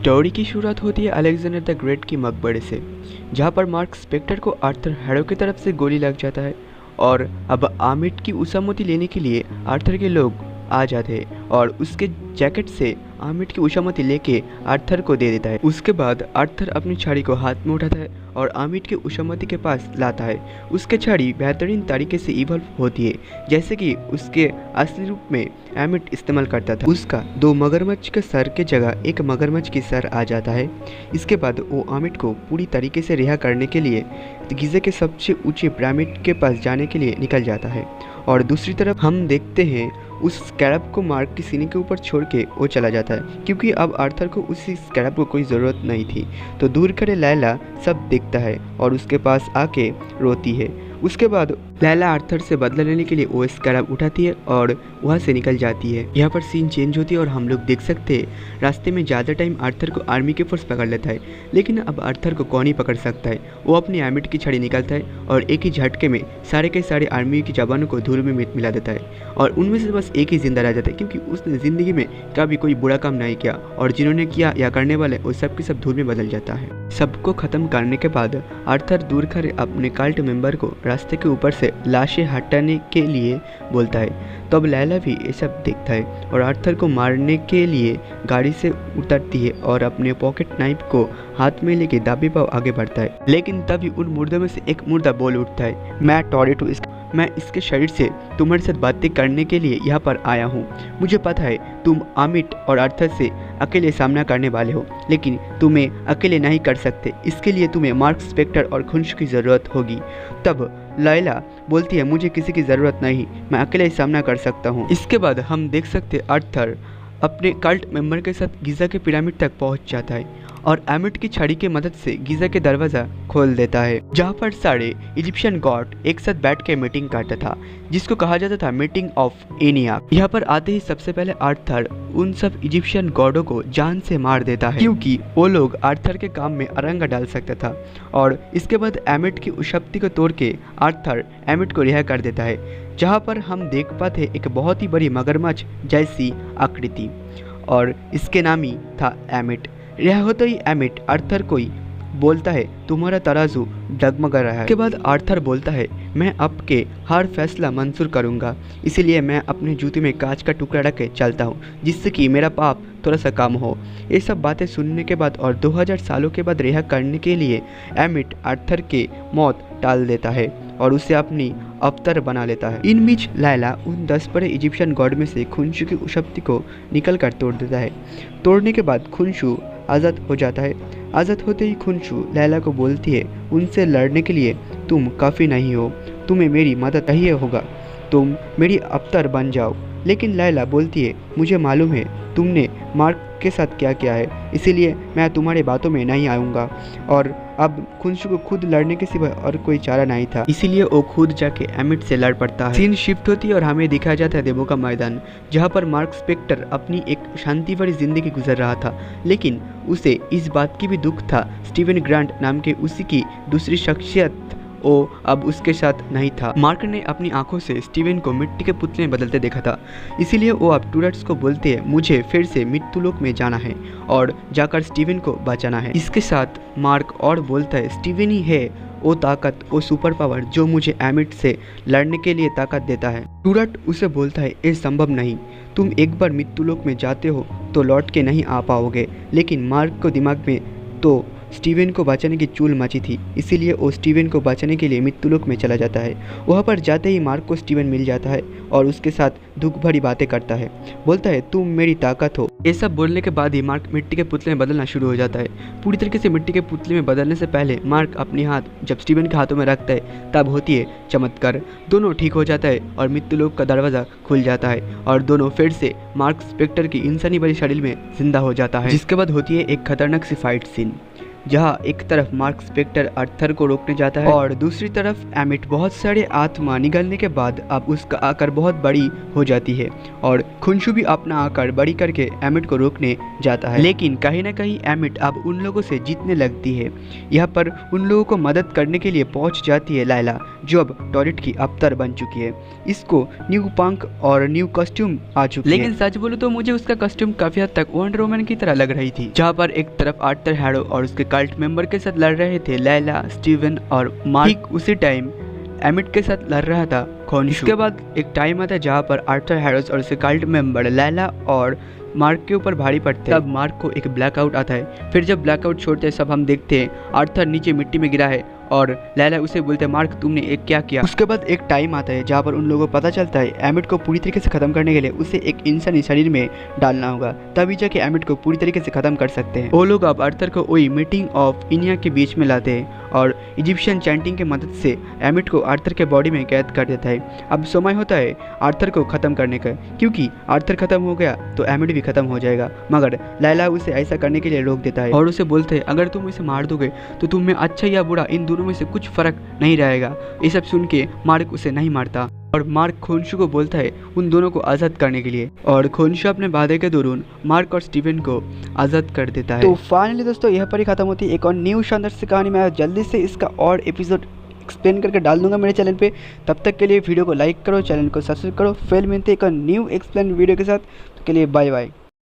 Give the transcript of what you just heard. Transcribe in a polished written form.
Story की शुरुआत होती है अलेक्जेंडर द ग्रेट की मकबरे से, जहाँ पर मार्क स्पेक्टर को आर्थर हैरो की तरफ से गोली लग जाता है और अब आमिट की उसामती लेने के लिए आर्थर के लोग आ जाते हैं और उसके जैकेट से आमिट की उसामती लेके आर्थर को दे देता है। उसके बाद आर्थर अपनी छड़ी को हाथ में उठाता है और आमिट की उसामती के पास लाता है। उसके छड़ी बेहतरीन तरीके से इवॉल्व होती है जैसे कि उसके असली रूप में आमिट इस्तेमाल करता था। उसका 2 मगरमच्छ के सर के जगह एक मगरमच्छ की सर आ जाता है। इसके बाद वो आमिट को पूरी तरीके से रिहा करने के लिए गीज़ा के सबसे ऊंचे पिरामिड के पास जाने के लिए निकल जाता है और दूसरी तरफ हम देखते हैं उस स्कैरब को मार्क की सीने के ऊपर छोड़ के वो चला जाता है क्योंकि अब आर्थर को उसी स्कैरब को कोई ज़रूरत नहीं थी। तो दूर खड़े लैला सब देखता है और उसके पास आके रोती है। उसके बाद लैला आर्थर से बदला लेने के लिए वो स्कैरब उठाती है और वहाँ से निकल जाती है। यहाँ पर सीन चेंज होती है और हम लोग देख सकते हैं रास्ते में ज़्यादा टाइम आर्थर को आर्मी के फोर्स पकड़ लेता है, लेकिन अब आर्थर को कौन ही पकड़ सकता है। वो अपनी आमिट की छड़ी निकालता है और एक ही झटके में सारे के सारे आर्मी के जवानों को धूल में मिला देता है और उनमें से बस एक ही जिंदा रह जाता है क्योंकि उसने ज़िंदगी में कभी कोई बुरा काम नहीं किया और जिन्होंने किया या करने वाले वो सब के सब धूल में बदल जाता है। सबको ख़त्म करने के बाद आर्थर दूर खड़े अपने कल्ट मेंबर को रास्ते के ऊपर से लाशें हटाने के लिए बोलता है। तब लैला भी ये सब देखता है और आर्थर को मारने के लिए गाड़ी से उतरती है और अपने पॉकेट नाइफ को हाथ में लेके दाबे पाव आगे बढ़ता है। लेकिन तभी उन मुर्दों में से एक मुर्दा बोल उठता है, मैं टोरेटो, मैं इसके शरीर से तुम्हारे साथ बातें करने के लिए यहाँ पर आया हूँ। मुझे पता है तुम आमिट और आर्थर से अकेले सामना करने वाले हो, लेकिन तुम्हें अकेले नहीं कर सकते। इसके लिए तुम्हें मार्क स्पेक्टर और खुंश की ज़रूरत होगी। तब लैला बोलती है, मुझे किसी की ज़रूरत नहीं, मैं अकेले ही सामना कर सकता हूँ। इसके बाद हम देख सकते आर्थर अपने कल्ट मेंबर के साथ गीज़ा के पिरामिड तक पहुँच जाता है और आमिट की छड़ी की मदद से गीज़ा के दरवाज़ा खोल देता है, जहाँ पर सारे इजिप्शियन गॉड एक साथ बैठ के मीटिंग करता था जिसको कहा जाता था मीटिंग ऑफ एनियाक। यहाँ पर आते ही सबसे पहले आर्थर उन सब इजिप्शियन गॉडों को जान से मार देता है क्योंकि वो लोग आर्थर के काम में अरंगा डाल सकता था। और इसके बाद आमिट की उस शक्ति को तोड़ के आर्थर आमिट को रिहा कर देता है, जहाँ पर हम देख पाते एक बहुत ही बड़ी मगरमच्छ जैसी आकृति और इसके नाम ही था आमिट। रिहा होते ही आमिट आर्थर को ही बोलता है, तुम्हारा तराजू डगमगा रहा है। इसके बाद आर्थर बोलता है, मैं आपके हर फैसला मंजूर करूंगा, इसीलिए मैं अपने जूते में कांच का टुकड़ा रख के चलता हूँ जिससे कि मेरा पाप थोड़ा सा कम हो। ये सब बातें सुनने के बाद और 2000 सालों के बाद रिहा करने के लिए आमिट आर्थर के मौत टाल देता है और उसे अपनी अवतार बना लेता है। इन बीच लैला उन 10 बड़े इजिप्शियन गॉड में से खुंशु की शक्ति को निकल कर तोड़ देता है। तोड़ने के बाद खुंशु आज़ाद हो जाता है। आज़ाद होते ही खुंशु लैला को बोलती है, उनसे लड़ने के लिए तुम काफ़ी नहीं हो, तुम्हें मेरी मदद चाहिए होगा, तुम मेरी अवतार बन जाओ। लेकिन लैला बोलती है, मुझे मालूम है तुमने मार्क के साथ क्या किया है, इसीलिए मैं तुम्हारे बातों में नहीं आऊँगा। और अब खुंशु को खुद लड़ने के सिवा और कोई चारा नहीं था, इसीलिए वो खुद जाके आमिट से लड़ पड़ता है। सीन शिफ्ट होती है और हमें दिखाया जाता है देवों का मैदान, जहाँ पर मार्क स्पेक्टर अपनी एक शांति भरी जिंदगी गुजर रहा था, लेकिन उसे इस बात की भी दुख था स्टीवन ग्रांट नाम के उसी की दूसरी शख्सियत वो अब उसके साथ नहीं था। मार्क ने अपनी आंखों से स्टीवन को मिट्टी के पुतले में बदलते देखा था, इसीलिए वो अब टूरट्स को बोलते हैं, मुझे फिर से मृत्युलोक में जाना है और जाकर स्टीवन को बचाना है। इसके साथ मार्क और बोलता है, स्टीवन ही है वो ताकत, वो सुपर पावर जो मुझे आमिट से लड़ने के लिए ताकत देता है। टूरट उसे बोलता है, ये संभव नहीं, तुम एक बार मृत्युलोक में जाते हो तो लौट के नहीं आ पाओगे। लेकिन मार्क को दिमाग में तो स्टीवन को बचाने की चूल मची थी, इसीलिए वो स्टीवन को बचाने के लिए मृत्युलोक में चला जाता है। वहाँ पर जाते ही मार्क को स्टीवन मिल जाता है और उसके साथ दुख भरी बातें करता है, बोलता है, तुम मेरी ताकत हो। ये सब बोलने के बाद ही मार्क मिट्टी के पुतले में बदलना शुरू हो जाता है। पूरी तरीके से मिट्टी के पुतले में बदलने से पहले मार्क अपने हाथ जब स्टीवन के हाथों में रखता है तब होती है चमत्कार, दोनों ठीक हो जाता है और मृत्युलोक का दरवाज़ा खुल जाता है और दोनों फिर से मार्क स्पेक्टर की इंसानी बड़ी शरीर में जिंदा हो जाता है। जिसके बाद होती है एक खतरनाक सी फाइट सीन, जहां एक तरफ मार्क स्पेक्टर आर्थर को रोकने जाता है और दूसरी तरफ एमिट बहुत सारे आत्मा निगलने के बाद अब उसका आकार बहुत बड़ी हो जाती है और खुनशु भी अपना आकार बड़ी करके एमिट को रोकने जाता है। लेकिन कहीं ना कहीं एमिट अब उन लोगों से जीतने लगती है। यहाँ पर उन लोगों को मदद करने के लिए पहुंच जाती है लायला, जो अब टॉयलेट की अवतार बन चुकी है। इसको न्यू पंख और न्यू कॉस्ट्यूम आ चुकी है। लेकिन सच बोलो तो मुझे उसका कॉस्ट्यूम काफी हद तक वंडर वुमन की तरह लग रही थी, जहाँ पर एक तरफ आर्थर हैरो और उसके कल्ट मेंबर के साथ लड़ रहे थे लैला, स्टीवन और मार्क। उसी टाइम एमिट के साथ लड़ रहा था खोनशु। इसके बाद एक टाइम आता है जहाँ पर आर्थर हैरोस और उसके कल्ट मेंबर लैला और मार्क के ऊपर भारी पड़ते हैं। तब मार्क को एक ब्लैकआउट आता है। फिर जब ब्लैकआउट छोड़ते हैं सब हम देखते हैं आर्थर नीचे मिट्टी में गिरा है और लैला उसे बोलते हैं मार्क तुमने एक क्या किया। उसके बाद एक टाइम आता है जहाँ पर उन लोगों को पता चलता है एमिट को पूरी तरीके से खत्म करने के लिए उसे एक इंसानी शरीर में डालना होगा, तभी जाके एमिट को पूरी तरीके से खत्म कर सकते हैं। वो लोग अब आर्थर को वही मीटिंग ऑफ इनिया के बीच में लाते हैं और इजिप्शियन चैंटिंग की मदद से एमिट को आर्थर के बॉडी में कैद कर देता है। अब समय होता है आर्थर को खत्म करने का, क्योंकि आर्थर खत्म हो गया तो एमिट भी खत्म हो जाएगा। मगर लैला उसे ऐसा करने के लिए रोक देता है और उसे बोलते हैं अगर तुम इसे मार दोगे तो तुम में अच्छा या बुरा इन दोनों में से कुछ फर्क नहीं रहेगा। ये सब सुन के मार्क उसे नहीं मारता और मार्क खोनशु को बोलता है उन दोनों को आज़ाद करने के लिए और खोनशु अपने वादे के दौरान मार्क और स्टीवन को आज़ाद कर देता है। तो फाइनली दोस्तों यहाँ पर ही खत्म होती है एक और न्यू शानदार सी कहानी। मैं जल्दी से इसका और एपिसोड एक्सप्लेन करके डाल दूंगा मेरे चैनल पे। तब तक के लिए वीडियो को लाइक करो, चैनल को सब्सक्राइब करो। फिर मिलते हैं एक और न्यू एक्सप्लेन वीडियो के साथ। तो के लिए बाय बाय।